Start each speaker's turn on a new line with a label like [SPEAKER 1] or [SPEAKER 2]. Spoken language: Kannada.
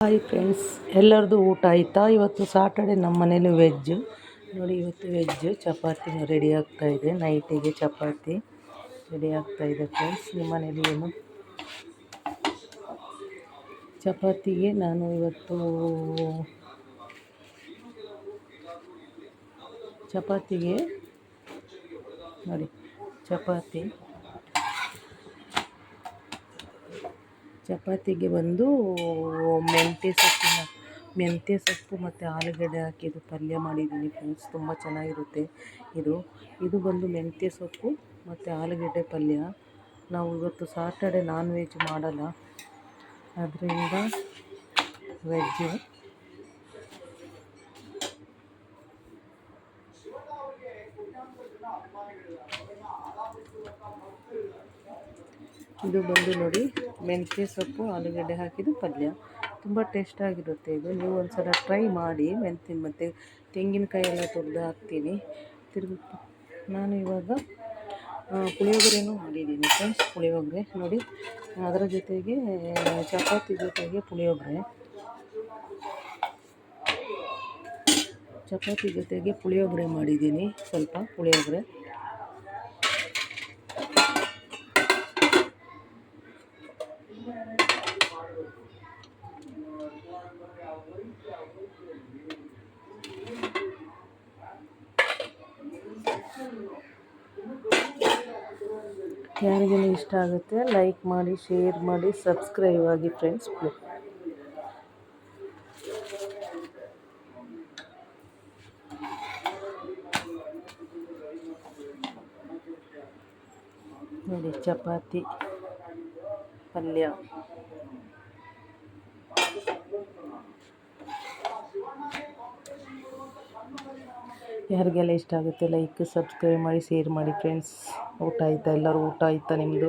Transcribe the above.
[SPEAKER 1] ಹಾಯ್ ಫ್ರೆಂಡ್ಸ್, ಎಲ್ಲರದು ಊಟ ಆಯಿತಾ? ಇವತ್ತು ಸಾಟರ್ಡೆ ನಮ್ಮ ಮನೇಲಿ ವೆಜ್ ನೋಡಿ. ಇವತ್ತು ವೆಜ್ ಚಪಾತಿ ರೆಡಿ ಆಗ್ತಾಯಿದೆ. ನೈಟಿಗೆ ಚಪಾತಿ ರೆಡಿ ಆಗ್ತಾಯಿದೆ ಫ್ರೆಂಡ್ಸ್. ನಿಮ್ಮ ಮನೇಲಿ ಏನು? ಚಪಾತಿಗೆ ನಾನು ಇವತ್ತು ನೋಡಿ ಚಪಾತಿಗೆ ಬಂದು ಮೆಂತ್ಯ ಸೊಪ್ಪು ಮತ್ತು ಆಲೂಗಡ್ಡೆ ಹಾಕಿದ್ದು ಪಲ್ಯ ಮಾಡಿದ್ದೀನಿ ಫ್ರೆಂಡ್ಸ್. ತುಂಬ ಚೆನ್ನಾಗಿರುತ್ತೆ ಇದು ಬಂದು ಮೆಂತ್ಯ ಸೊಪ್ಪು ಮತ್ತು ಆಲೂಗಡ್ಡೆ ಪಲ್ಯ. ನಾವು ಇವತ್ತು ಸಾಟರ್ಡೆ ನಾನ್ ವೆಜ್ ಮಾಡಲ್ಲ, ಅದರಿಂದ ವೆಜ್ಜು. ಇದು ಬಂದು ನೋಡಿ ಮೆಂತ್ಯ ಸೊಪ್ಪು ಆಲೂಗಡ್ಡೆ ಹಾಕಿದ್ದು ಪಲ್ಯ. ತುಂಬ ಟೇಸ್ಟಾಗಿರುತ್ತೆ ಇದು. ನೀವು ಒಂದ್ಸಲ ಟ್ರೈ ಮಾಡಿ. ಮೆಂತ್ಯ ಮತ್ತು ತೆಂಗಿನಕಾಯಿ ಎಲ್ಲ ತುರಿದು ಹಾಕ್ತೀನಿ. ನಾನು ಇವಾಗ ಪುಳಿಯೋಗರೆನೂ ಮಾಡಿದ್ದೀನಿ ಫ್ರೆಂಡ್ಸ್. ಪುಳಿಯೋಗರೆ ನೋಡಿ, ಅದರ ಜೊತೆಗೆ ಚಪಾತಿ ಜೊತೆಗೆ ಪುಳಿಯೋಗರೆ ಮಾಡಿದ್ದೀನಿ. ಸ್ವಲ್ಪ ಪುಳಿಯೋಗರೆ ಯಾರಿಗೆಲ್ಲ ಇಷ್ಟ ಆಗುತ್ತೆ ಲೈಕ್ ಮಾಡಿ, ಶೇರ್ ಮಾಡಿ, ಸಬ್ಸ್ಕ್ರೈಬ್ ಆಗಿ ಫ್ರೆಂಡ್ಸ್. ನೋಡಿ ಚಪಾತಿ ಪಲ್ಯ. ಯಾರಿಗೆಲ್ಲ ಇಷ್ಟ ಆಗುತ್ತೆ ಲೈಕ್ ಸಬ್ಸ್ಕ್ರೈಬ್ ಮಾಡಿ, ಶೇರ್ ಮಾಡಿ ಫ್ರೆಂಡ್ಸ್. ಊಟ ಆಯಿತಾ? ಎಲ್ಲರೂ ಊಟ ಆಯಿತಾ ನಿಮ್ಮದು?